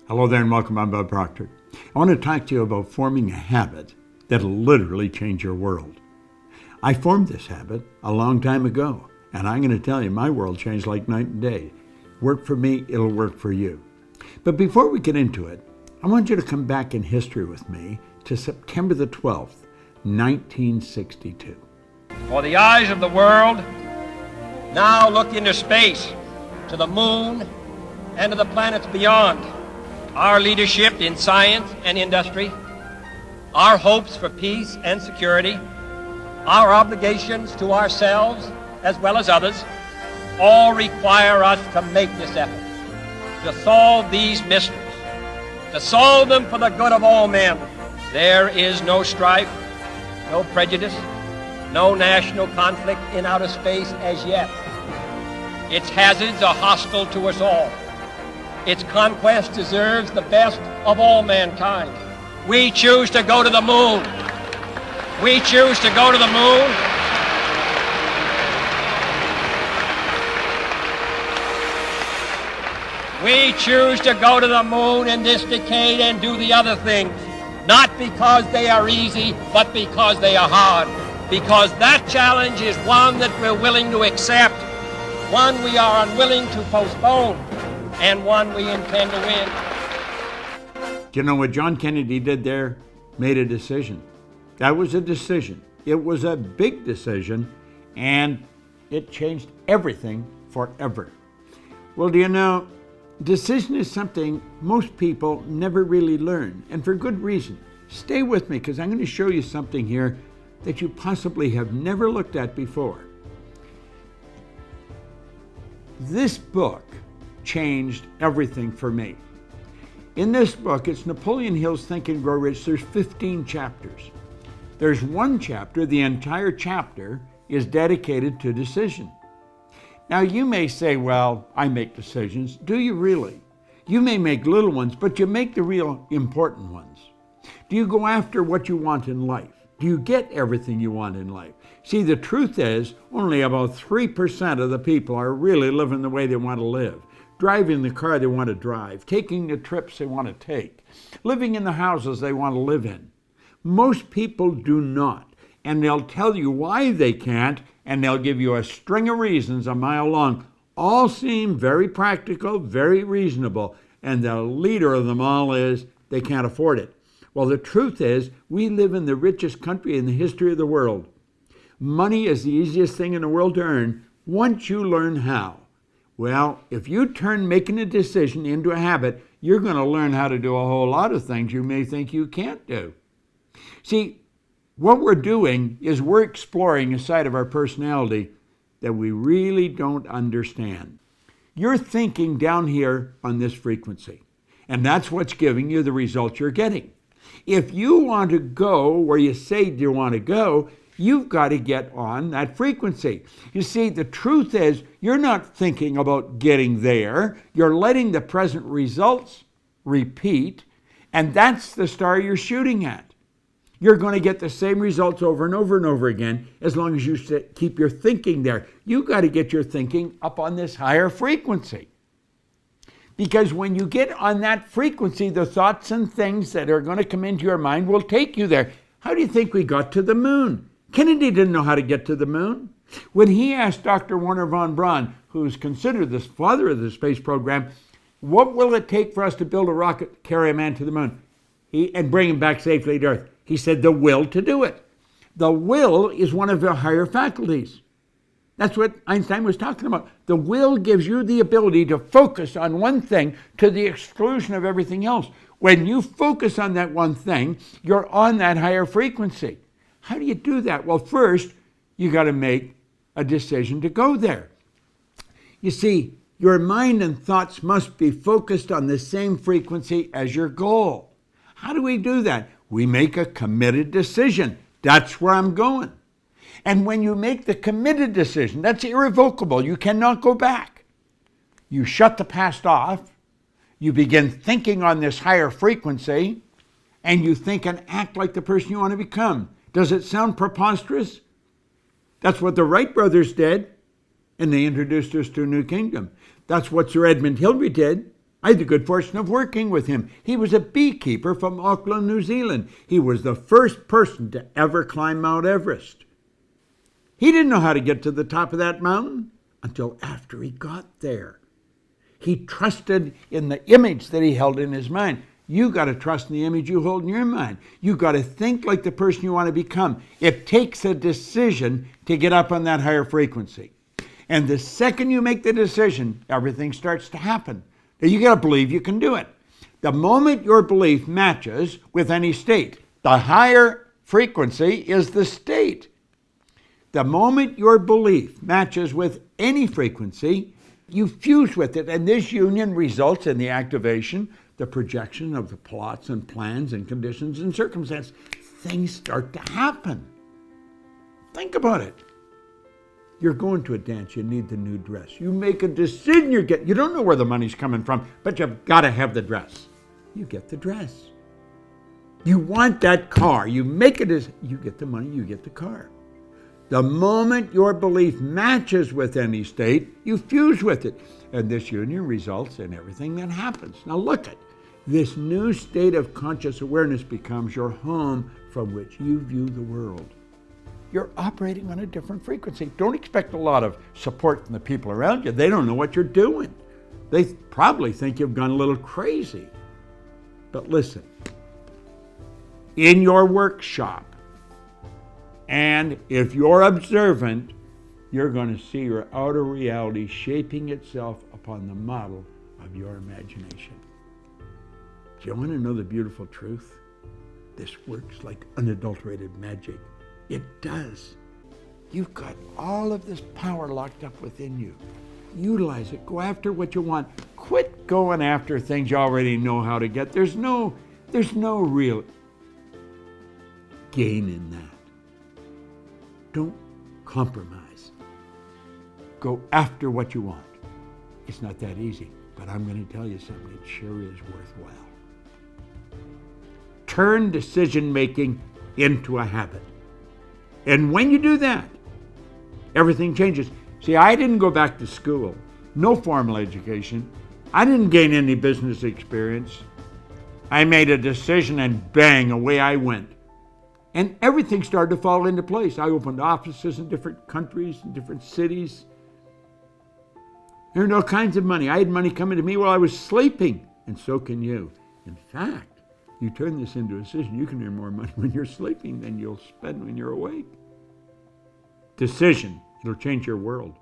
Hello there and welcome. I'm Bob Proctor. I want to talk to you about forming a habit that'll literally change your world. I formed this habit a long time ago, and I'm going to tell you, my world changed like night and day. Work for me, it'll work for you. But before we get into it, I want you to come back in history with me to September the 12th, 1962. For the eyes of the world now look into space, to the moon, and to the planets beyond. Our leadership in science and industry, our hopes for peace and security, our obligations to ourselves as well as others, all require us to make this effort, to solve these mysteries, to solve them for the good of all men. There is no strife, no prejudice, no national conflict in outer space as yet. Its hazards are hostile to us all. Its conquest deserves the best of all mankind. We choose to go to the moon. We choose to go to the moon. We choose to go to the moon in this decade and do the other things, not because they are easy, but because they are hard. Because that challenge is one that we're willing to accept, one we are unwilling to postpone, and one we intend to win. Do you know what John Kennedy did there? Made a decision. That was a decision. It was a big decision, and it changed everything forever. Well, do you know, decision is something most people never really learn, and for good reason. Stay with me, because I'm going to show you something here that you possibly have never looked at before. This book changed everything for me. In this book, it's Napoleon Hill's Think and Grow Rich. There's 15 chapters. There's one chapter, the entire chapter is dedicated to decision. Now you may say, well, I make decisions. Do you really? You may make little ones, but you make the real important ones. Do you go after what you want in life? Do you get everything you want in life? See, the truth is, only about 3% of the people are really living the way they want to live. Driving the car they want to drive, taking the trips they want to take, living in the houses they want to live in. Most people do not, and they'll tell you why they can't, and they'll give you a string of reasons a mile long. All seem very practical, very reasonable, and the leader of them all is they can't afford it. Well, the truth is, we live in the richest country in the history of the world. Money is the easiest thing in the world to earn once you learn how. Well, if you turn making a decision into a habit, you're going to learn how to do a whole lot of things you may think you can't do. See, what we're doing is we're exploring a side of our personality that we really don't understand. You're thinking down here on this frequency, and that's what's giving you the results you're getting. If you want to go where you say you want to go, you've got to get on that frequency. You see, the truth is, you're not thinking about getting there. You're letting the present results repeat, and that's the star you're shooting at. You're going to get the same results over and over and over again as long as you keep your thinking there. You've got to get your thinking up on this higher frequency. Because when you get on that frequency, the thoughts and things that are going to come into your mind will take you there. How do you think we got to the moon? Kennedy didn't know how to get to the moon. When he asked Dr. Wernher von Braun, who's considered the father of the space program, what will it take for us to build a rocket to carry a man to the moon and bring him back safely to Earth? He said, the will to do it. The will is one of your higher faculties. That's what Einstein was talking about. The will gives you the ability to focus on one thing to the exclusion of everything else. When you focus on that one thing, you're on that higher frequency. How do you do that? Well, first, you got to make a decision to go there. You see, your mind and thoughts must be focused on the same frequency as your goal. How do we do that? We make a committed decision. That's where I'm going. And when you make the committed decision, that's irrevocable. You cannot go back. You shut the past off. You begin thinking on this higher frequency, and you think and act like the person you want to become. Does it sound preposterous? That's what the Wright brothers did, and they introduced us to a new kingdom. That's what Sir Edmund Hillary did, I had the good fortune of working with him. He was a beekeeper from Auckland, New Zealand. He was the first person to ever climb Mount Everest. He didn't know how to get to the top of that mountain until after he got there. He trusted in the image that he held in his mind. You got to trust in the image you hold in your mind. You got to think like the person you want to become. It takes a decision to get up on that higher frequency. And the second you make the decision, everything starts to happen. Now you got to believe you can do it. The moment your belief matches with any state, the higher frequency is the state. The moment your belief matches with any frequency, you fuse with it, and this union results in the activation, the projection of the plots and plans and conditions and circumstances. Things start to happen. Think about it. You're going to a dance, you need the new dress. You make a decision, you don't know where the money's coming from, but you've got to have the dress. You get the dress. You want that car, you make it as, you get the money, you get the car. The moment your belief matches with any state, you fuse with it. And this union results in everything that happens. Now look at this new state of conscious awareness becomes your home from which you view the world. You're operating on a different frequency. Don't expect a lot of support from the people around you. They don't know what you're doing. They probably think you've gone a little crazy. But listen, in your workshop, and if you're observant, you're going to see your outer reality shaping itself upon the model of your imagination. Do you want to know the beautiful truth? This works like unadulterated magic. It does. You've got all of this power locked up within you. Utilize it. Go after what you want. Quit going after things you already know how to get. There's no real gain in that. Don't compromise. Go after what you want. It's not that easy, but I'm going to tell you something. It sure is worthwhile. Turn decision-making into a habit. And when you do that, everything changes. See, I didn't go back to school. No formal education. I didn't gain any business experience. I made a decision and bang, away I went. And everything started to fall into place. I opened offices in different countries, in different cities. There earned all kinds of money. I had money coming to me while I was sleeping, and so can you. In fact, you turn this into a decision, you can earn more money when you're sleeping than you'll spend when you're awake. Decision, it'll change your world.